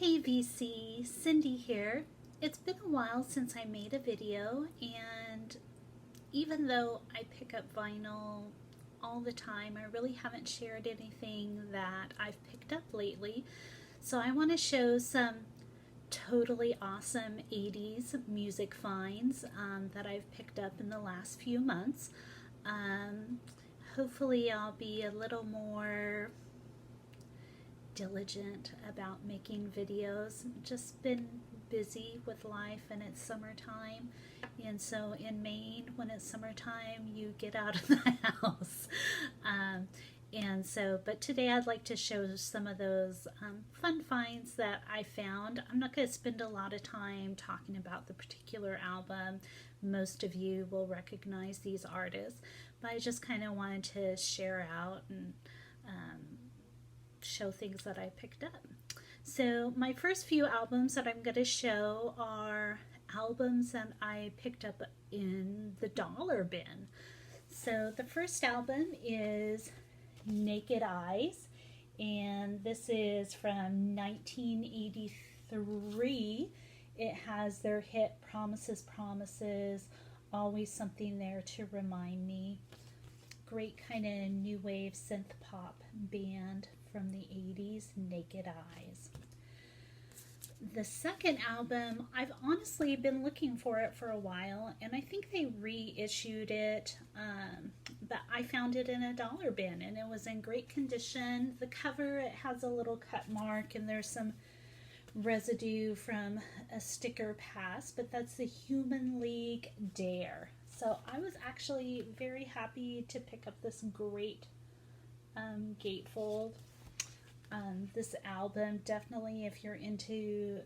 Hey VC, Cindy here. It's been a while since I made a video, and even though I pick up vinyl all the time, I really haven't shared anything that I've picked up lately. So I want to show some totally awesome 80s music finds that I've picked up in the last few months. Um, Hopefully, I'll be a little more diligent about making videos. Just been busy with life, and it's summertime, and so in Maine when it's summertime you get out of the house. But today I'd like to show some of those fun finds that I found. I'm not going to spend a lot of time talking about the particular album. Most of you will recognize these artists, but I just kind of wanted to share out and show things that I picked up. So my first few albums that I'm going to show are albums that I picked up in the dollar bin. So the first album is Naked Eyes, and this is from 1983. It has their hit Promises, Promises, Always Something There to Remind Me. Great kind of new wave synth pop band from the 80s, Naked Eyes. The second album, I've honestly been looking for it for a while, and I think they reissued it, but I found it in a dollar bin, and it was in great condition. The cover, it has a little cut mark, and there's some residue from a sticker pass, but that's the Human League Dare. So I was actually very happy to pick up this great gatefold. This album, definitely if you're into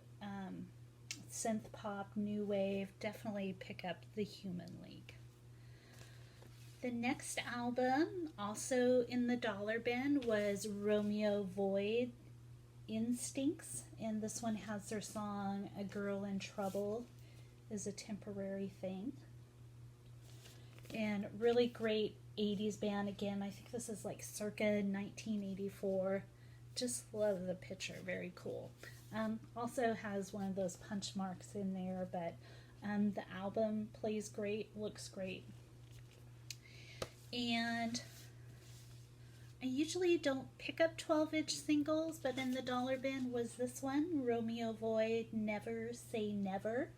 synth pop, new wave, definitely pick up the Human League. The next album, also in the dollar bin, was Romeo Void Instincts, and this one has their song A Girl in Trouble Is a Temporary Thing. And really great 80s band. Again, I think this is like circa 1984. Just love the picture, very cool. Also has one of those punch marks in there, but the album plays great, looks great. And I usually don't pick up 12-inch singles, but in the dollar bin was this one, Romeo Void, Never Say Never.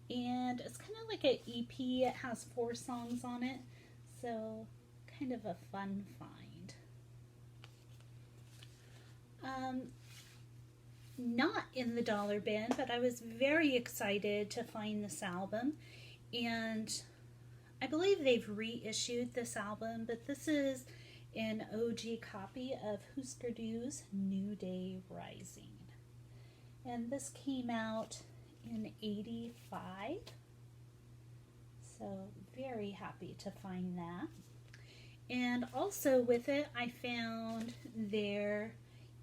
And it's kind of like an EP. It has 4 songs on it, so kind of a fun find. Not in the dollar bin, but I was very excited to find this album, and I believe they've reissued this album, but this is an OG copy of Husker's New Day Rising, and this came out in 85, so very happy to find that. And also with it I found their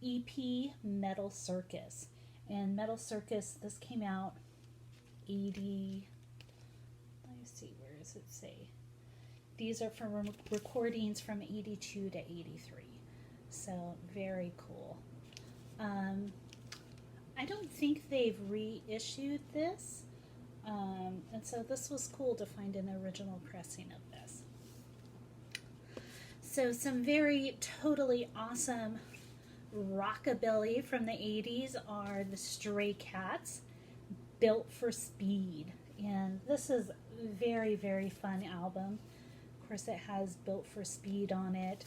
EP Metal Circus, and Metal Circus, this came out 80, let's see, where does it say? These are from recordings from 82 to 83, so very cool. I don't think they've reissued this, and so this was cool to find an original pressing of this. So some very totally awesome rockabilly from the 80s are the Stray Cats, Built for Speed, and this is a very, very fun album. Of course, it has Built for Speed on it.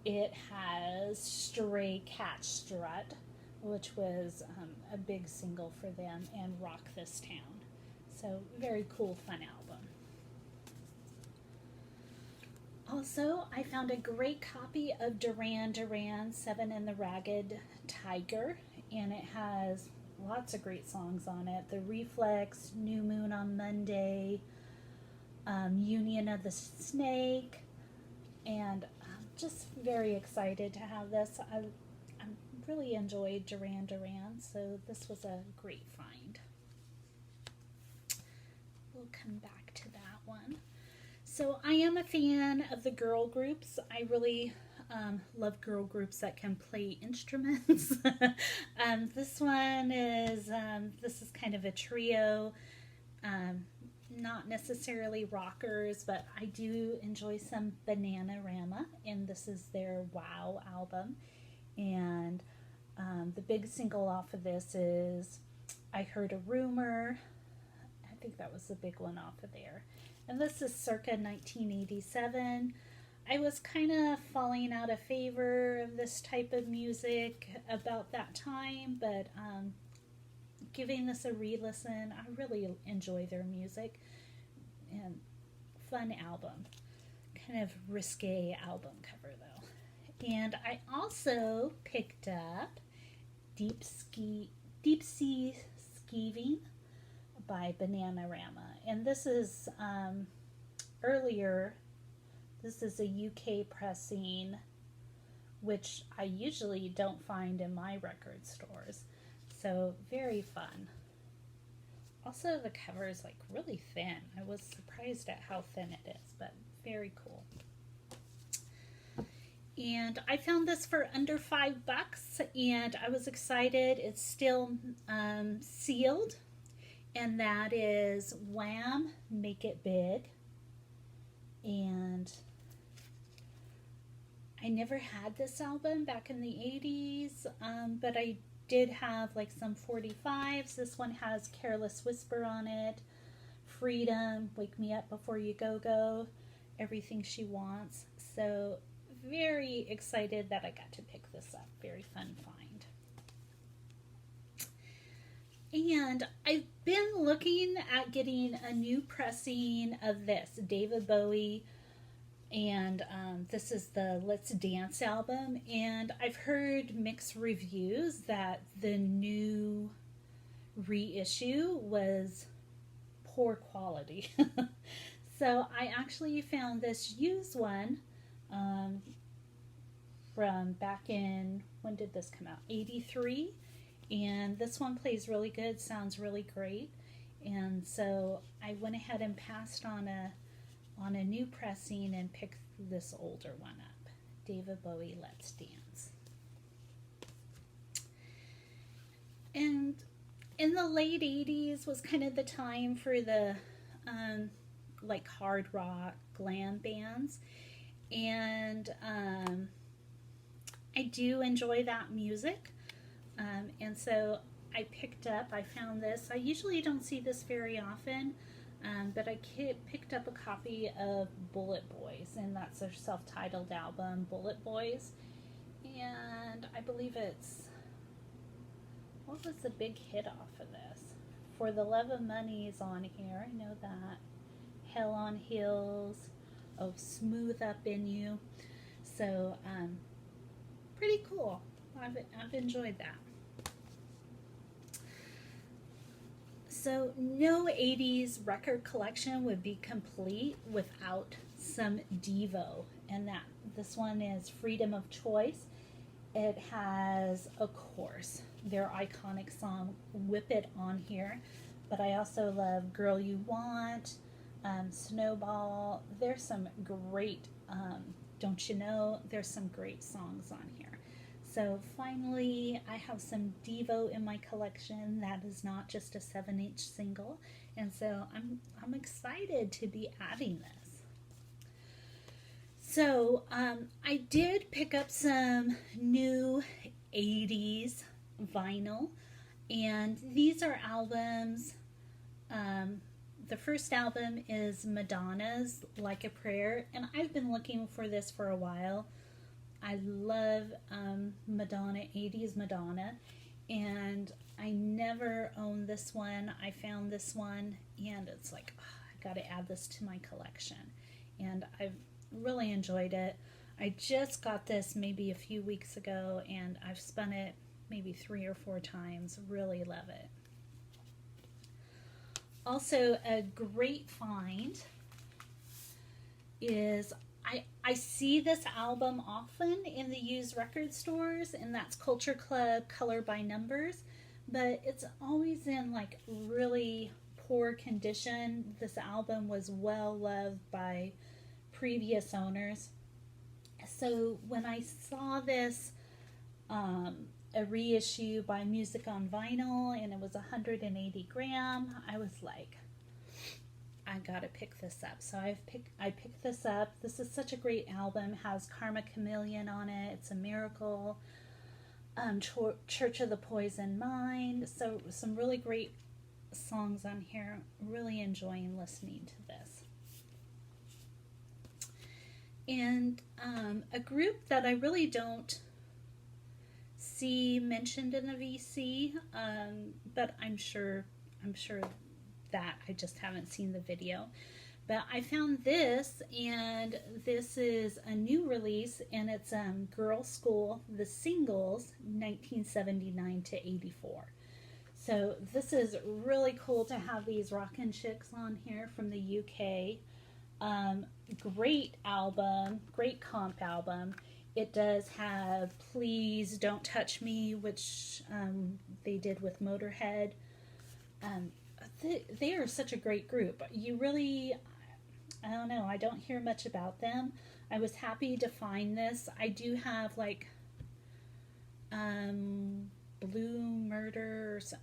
It has Stray Cat Strut, which was a big single for them, and Rock This Town. So very cool, fun album. Also, I found a great copy of Duran Duran, Seven and the Ragged Tiger, and it has lots of great songs on it. The Reflex, New Moon on Monday, Union of the Snake, and I'm just very excited to have this. I really enjoyed Duran Duran, so this was a great find. We'll come back to that one. So I am a fan of the girl groups. I really love girl groups that can play instruments. This is kind of a trio. Not necessarily rockers, but I do enjoy some Bananarama, and this is their Wow album. And the big single off of this is I Heard a Rumor. I think that was the big one off of there. And this is circa 1987. I was kind of falling out of favor of this type of music about that time, but giving this a re-listen, I really enjoy their music. And fun album. Kind of risque album cover though. And I also picked up Deep Sea Skeeving by Bananarama. And this is earlier. This is a UK pressing, which I usually don't find in my record stores. So very fun. Also, the cover is like really thin. I was surprised at how thin it is, but very cool. And I found this for under $5, and I was excited. It's still sealed, and that is Wham! Make It Big. And I never had this album back in the 80s, but I did have like some 45s. This one has Careless Whisper on it, Freedom, Wake Me Up Before You Go Go, Everything She Wants. So very excited that I got to pick this up. Very fun find. And I've been looking at getting a new pressing of this, David Bowie, and this is the Let's Dance album, and I've heard mixed reviews that the new reissue was poor quality. So I actually found this used one from back in, when did this come out? 83. And this one plays really good, sounds really great. And so I went ahead and passed on a new pressing and picked this older one up. David Bowie, Let's Dance. And in the late 80s was kind of the time for the like hard rock glam bands. And I do enjoy that music. And so I found this. I usually don't see this very often, but I picked up a copy of Bullet Boys, and that's their self-titled album, Bullet Boys. And I believe what was the big hit off of this? For the Love of Money is on here, I know that. Hell on Hills, Smooth Up in You. So, pretty cool. I've enjoyed that. So no 80s record collection would be complete without some Devo, and this one is Freedom of Choice. It has, of course, their iconic song Whip It on here, but I also love Girl You Want, Snowball. There's some great, Don't You Know, there's some great songs on here. So finally, I have some Devo in my collection that is not just a 7-inch single, and so I'm excited to be adding this. So I did pick up some new 80s vinyl, and these are albums. The first album is Madonna's Like a Prayer, and I've been looking for this for a while. I love Madonna, 80s Madonna, and I never owned this one. I found this one, and it's like, I got to add this to my collection, and I've really enjoyed it. I just got this maybe a few weeks ago, and I've spun it maybe 3 or 4 times. Really love it. Also, a great find is I see this album often in the used record stores, and that's Culture Club Color by Numbers, but it's always in like really poor condition. This album was well loved by previous owners, So when I saw this, a reissue by Music on Vinyl, and it was 180 gram, I was like, I gotta pick this up. So I picked this up. This is such a great album. It has Karma Chameleon on it. It's a Miracle. Church of the Poison Mind. So some really great songs on here. Really enjoying listening to this. And a group that I really don't see mentioned in the VC, but I'm sure that I just haven't seen the video. But I found this, and this is a new release, and it's Girlschool, the Singles, 1979 to 84. So this is really cool to have these rockin' chicks on here from the UK. Great album, great comp album. It does have Please Don't Touch Me, which they did with Motorhead. They are such a great group. You really, I don't know, I don't hear much about them. I was happy to find this. I do have like Blue Murders.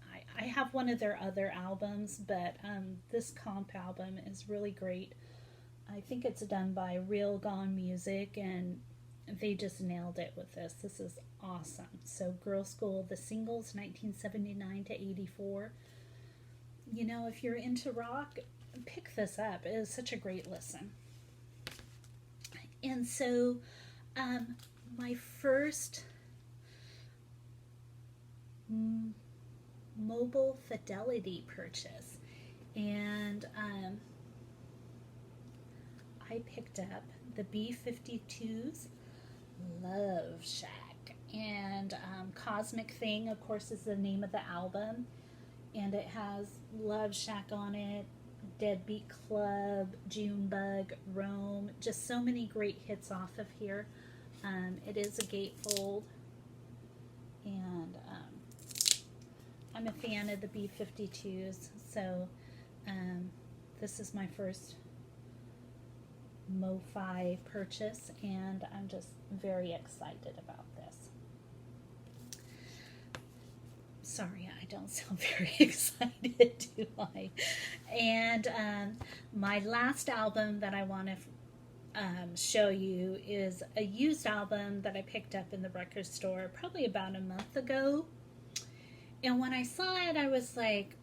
I have one of their other albums, but this comp album is really great. I think it's done by Real Gone Music, and they just nailed it with this. This is awesome. So Girlschool, the Singles, 1979 to 84. You know, if you're into rock, pick this up. It is such a great listen. And so my first mobile fidelity purchase, and I picked up the B-52's Love Shack, and Cosmic Thing, of course, is the name of the album, and it has Love Shack on it, Deadbeat Club, Junebug, Rome, just so many great hits off of here. It is a gatefold, and I'm a fan of the B-52s, so this is my first Mo-Fi purchase, and I'm just very excited about this. Sorry, I don't sound very excited, do I? And my last album that I want to show you is a used album that I picked up in the record store probably about a month ago. And when I saw it, I was like,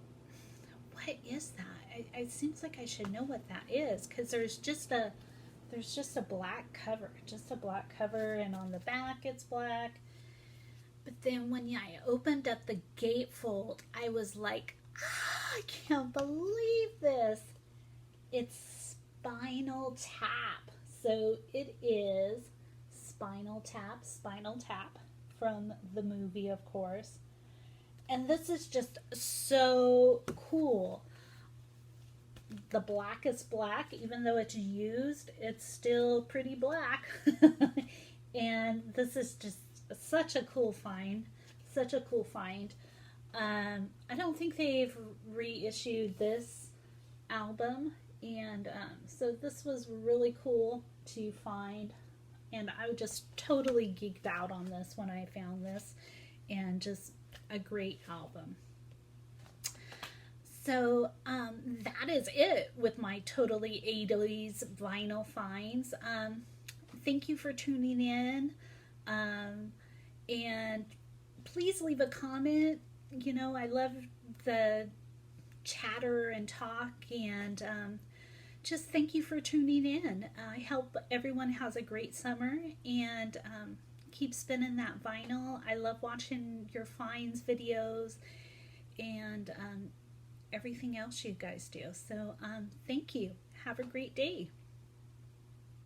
what is that? It seems like I should know what that is, because there's just a black cover, and on the back it's black. But then when I opened up the gatefold, I was like, I can't believe this. It's Spinal Tap. So it is Spinal Tap from the movie, of course. And this is just so cool. The black is black, even though it's used, it's still pretty black. And this is just such a cool find. I don't think they've reissued this album, and so this was really cool to find, and I was just totally geeked out on this when I found this, and just a great album. So that is it with my totally 80's vinyl finds. Thank you for tuning in, and please leave a comment. You know, I love the chatter and talk, and just thank you for tuning in. I hope everyone has a great summer, and keep spinning that vinyl. I love watching your finds videos, and everything else you guys do. So thank you. Have a great day.